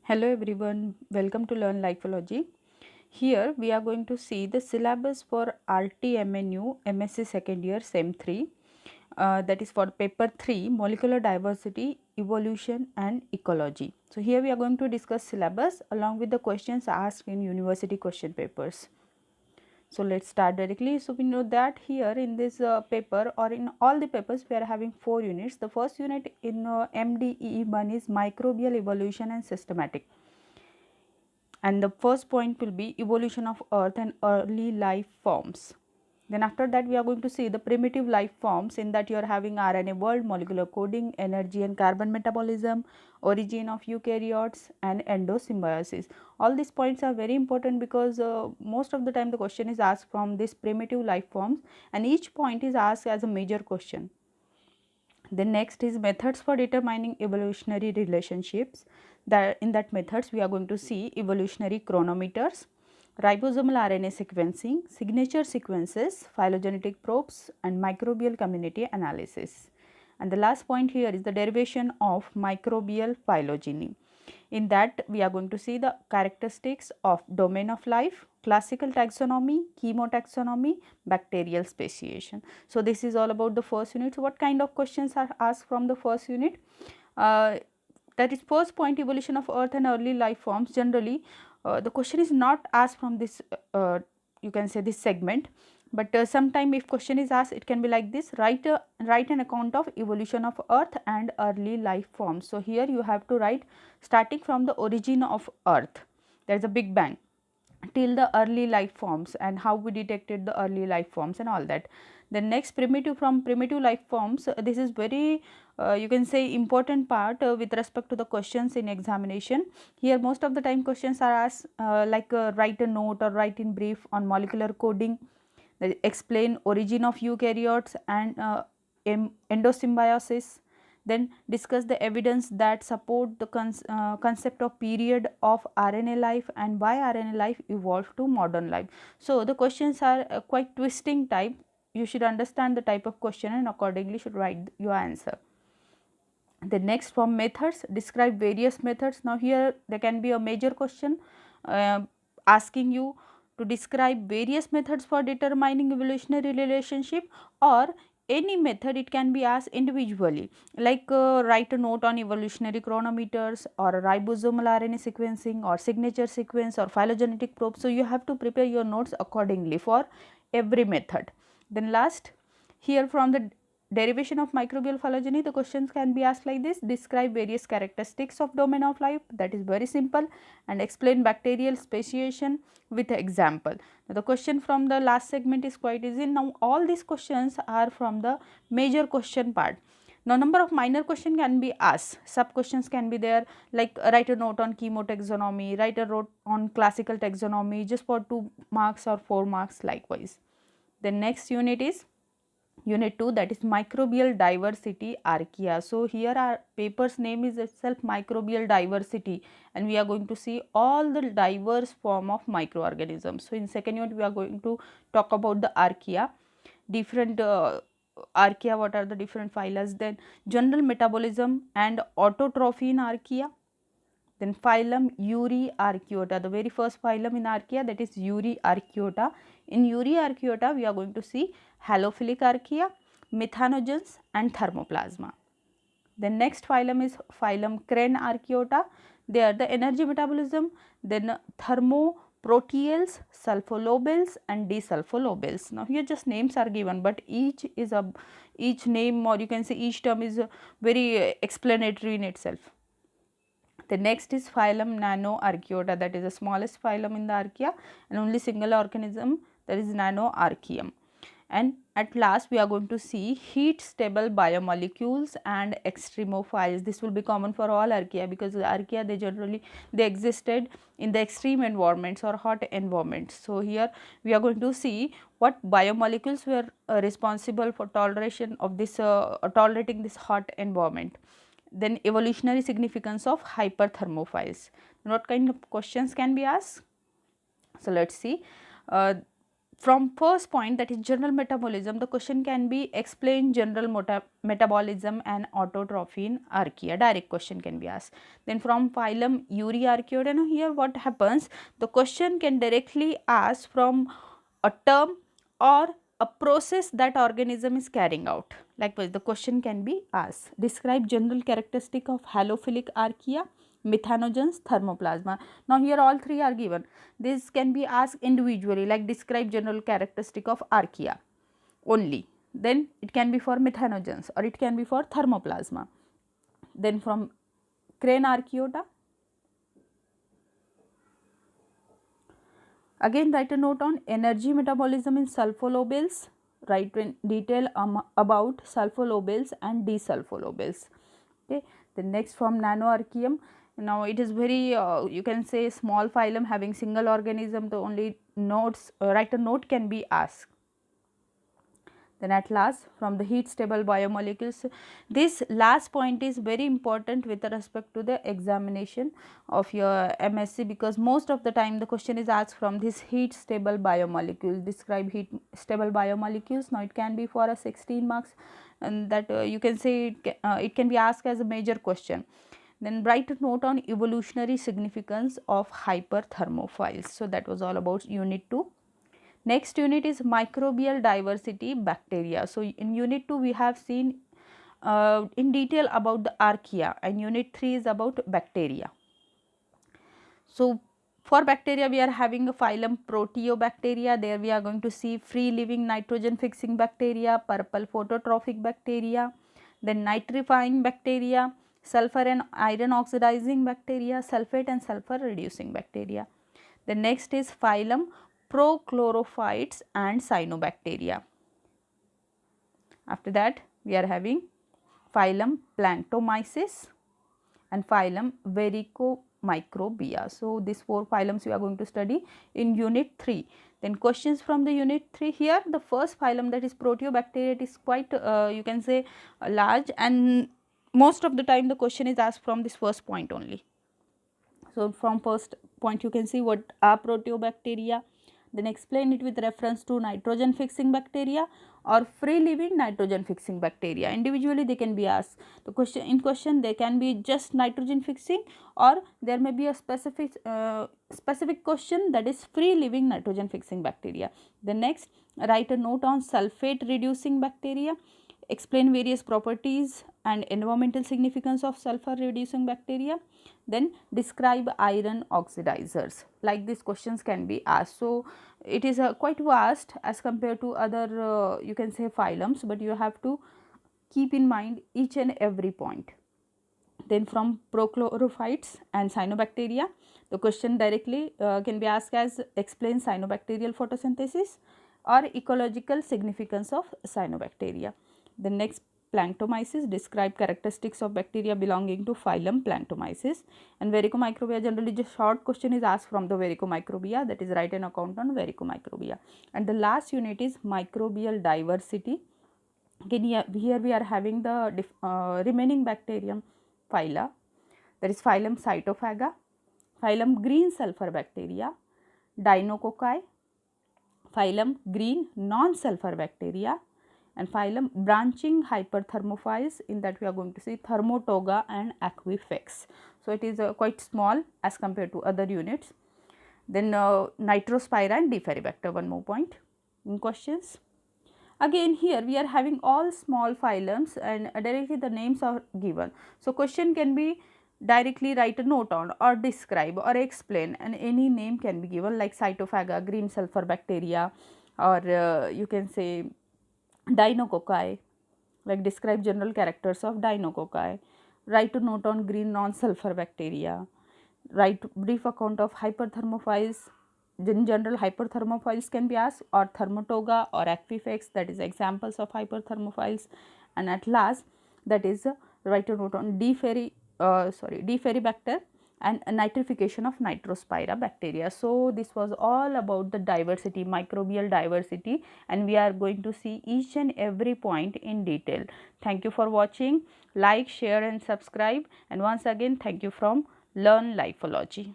Hello everyone, welcome to Learn Lifeology. Here we are going to see the syllabus for RTMNU MSc second year SEM 3, that is for paper 3 molecular diversity, evolution and ecology. So here we are going to discuss syllabus along with the questions asked in university question papers. So let's start directly. So we know that here in this paper or in all the papers we are having 4 units. The first unit in MDE1 is microbial evolution and systematic, and the first point will be evolution of earth and early life forms. Then after that we are going to see the primitive life forms. In that you are having RNA world, molecular coding, energy and carbon metabolism, origin of eukaryotes and endosymbiosis. All these points are very important because most of the time the question is asked from this primitive life forms, and each point is asked as a major question. Then next is methods for determining evolutionary relationships. That in that methods we are going to see evolutionary chronometers, ribosomal RNA sequencing, signature sequences, phylogenetic probes and microbial community analysis. And the last point here is the derivation of microbial phylogeny. In that we are going to see the characteristics of domain of life, classical taxonomy, chemotaxonomy, bacterial speciation. So this is all about the first unit. So what kind of questions are asked from the first unit? Uh, that is first point, evolution of earth and early life forms. Generally the question is not asked from this you can say this segment, but sometime if question is asked, it can be like this: write an account of evolution of earth and early life forms. So here you have to write starting from the origin of earth, there is a big bang, till the early life forms and how we detected the early life forms and all that. The next, primitive, from primitive life forms, this is very you can say important part with respect to the questions in examination. Here most of the time questions are asked like write a note or write in brief on molecular coding, explain origin of eukaryotes and endosymbiosis, then discuss the evidence that support the concept of period of RNA life and why RNA life evolved to modern life. So the questions are quite twisting type. You should understand the type of question and accordingly should write your answer. The next, from methods, describe various methods. Now here there can be a major question asking you to describe various methods for determining evolutionary relationship, or any method. It can be asked individually, like write a note on evolutionary chronometers or ribosomal RNA sequencing or signature sequence or phylogenetic probe. So you have to prepare your notes accordingly for every method. Then last, here from the derivation of microbial phylogeny, the questions can be asked like this: describe various characteristics of domain of life, that is very simple, and explain bacterial speciation with example. Now the question from the last segment is quite easy. Now all these questions are from the major question part. Now number of minor question can be asked, sub questions can be there, like write a note on chemotaxonomy, write a note on classical taxonomy, just for 2 marks or 4 marks likewise. The next unit is unit 2, that is microbial diversity archaea. So here our paper's name is itself microbial diversity, and we are going to see all the diverse form of microorganisms. So in second unit we are going to talk about the archaea, different archaea, what are the different phyla, then general metabolism and autotrophy in archaea. Then phylum Euryarchaeota, the very first phylum in archaea, that is Euryarchaeota. In Euryarchaeota we are going to see halophilic archaea, methanogens and thermoplasma. The next phylum is phylum Crenarchaeota. They are the energy metabolism, then thermoproteales, sulfolobales and desulfolobales. Now here just names are given, but each name, or you can say each term, is very explanatory in itself. The next is phylum Nanoarchaeota, that is the smallest phylum in the archaea and only single organism, that is Nanoarchaeum. And at last we are going to see heat stable biomolecules and extremophiles. This will be common for all archaea, because the archaea they existed in the extreme environments or hot environments. So here we are going to see what biomolecules were responsible for toleration of this tolerating this hot environment. Then evolutionary significance of hyperthermophiles. What kind of questions can be asked? So let's see. from first point, that is general metabolism, the question can be explain general metabolism and autotrophy in archaea. Direct question can be asked. Then from phylum Euryarchaeota, and here what happens, the question can directly ask from a term or a process that organism is carrying out. Likewise, the question can be asked, describe general characteristic of halophilic archaea, methanogens, thermoplasma. Now here all three are given. This can be asked individually, like describe general characteristic of archaea only. Then it can be for methanogens or it can be for thermoplasma. Then from crane archaeota, again write a note on energy metabolism in sulfolobials. Write in detail about sulfolobials and desulfolobials. Okay. Then next from nanoarchaeum. Now it is very you can say small phylum having single organism. The only notes write a note can be asked. Then at last from the heat stable biomolecules, this last point is very important with respect to the examination of your MSc, because most of the time the question is asked from this heat stable biomolecules. Describe heat stable biomolecules. Now it can be for a 16 marks, and that you can say it can be asked as a major question. Then write a note on evolutionary significance of hyperthermophiles. So that was all about unit 2. Next unit is microbial diversity bacteria. So in unit 2 we have seen in detail about the archaea, and unit 3 is about bacteria. So for bacteria we are having a phylum Proteobacteria. There we are going to see free living nitrogen fixing bacteria, purple phototrophic bacteria, then nitrifying bacteria, sulfur and iron oxidizing bacteria, sulfate and sulfur reducing bacteria. The next is phylum Prochlorophytes and cyanobacteria. After that we are having phylum Planctomyces and phylum Vericomicrobia. So these 4 phylums we are going to study in unit 3. Then questions from the unit 3. Here the first phylum, that is Proteobacteria, it is quite you can say large, and most of the time the question is asked from this first point only. So from first point you can see what are Proteobacteria, then explain it with reference to nitrogen fixing bacteria or free living nitrogen fixing bacteria. Individually they can be asked. The question they can be just nitrogen fixing, or there may be a specific question that is free living nitrogen fixing bacteria. The next, write a note on sulfate reducing bacteria. Explain various properties and environmental significance of sulfur reducing bacteria. Then describe iron oxidizers. Like these questions can be asked. So it is quite vast as compared to other you can say phylums, but you have to keep in mind each and every point. Then from Prochlorophytes and cyanobacteria, the question directly can be asked as explain cyanobacterial photosynthesis or ecological significance of cyanobacteria. The next, Planctomyces, describe characteristics of bacteria belonging to phylum Planctomyces. And Vericomicrobia, generally just short question is asked from the Vericomicrobia, that is write an account on Vericomicrobia. And the last unit is microbial diversity. Again here we are having the remaining bacterium phyla, that is phylum Cytophaga, phylum green sulfur bacteria, Dinococci, phylum green non-sulfur bacteria, and phylum branching hyperthermophiles. In that we are going to see Thermotoga and Aquifex. So it is quite small as compared to other units. Then Nitrospira and Deferribacter, one more point in questions. Again here we are having all small phylums and directly the names are given. So question can be directly write a note on or describe or explain, and any name can be given like Cytophaga, green sulfur bacteria, or you can say Dinococci, like describe general characters of Dinococci. Write a note on green non-sulfur bacteria. Write brief account of hyperthermophiles. In general, hyperthermophiles can be asked, or Thermotoga or Aquifex, that is examples of hyperthermophiles. And at last, that is write a note on Deferribacter and nitrification of Nitrospira bacteria. So this was all about the diversity, microbial diversity, and we are going to see each and every point in detail. Thank you for watching. Like, share and subscribe, and once again thank you from Learn Lifeology.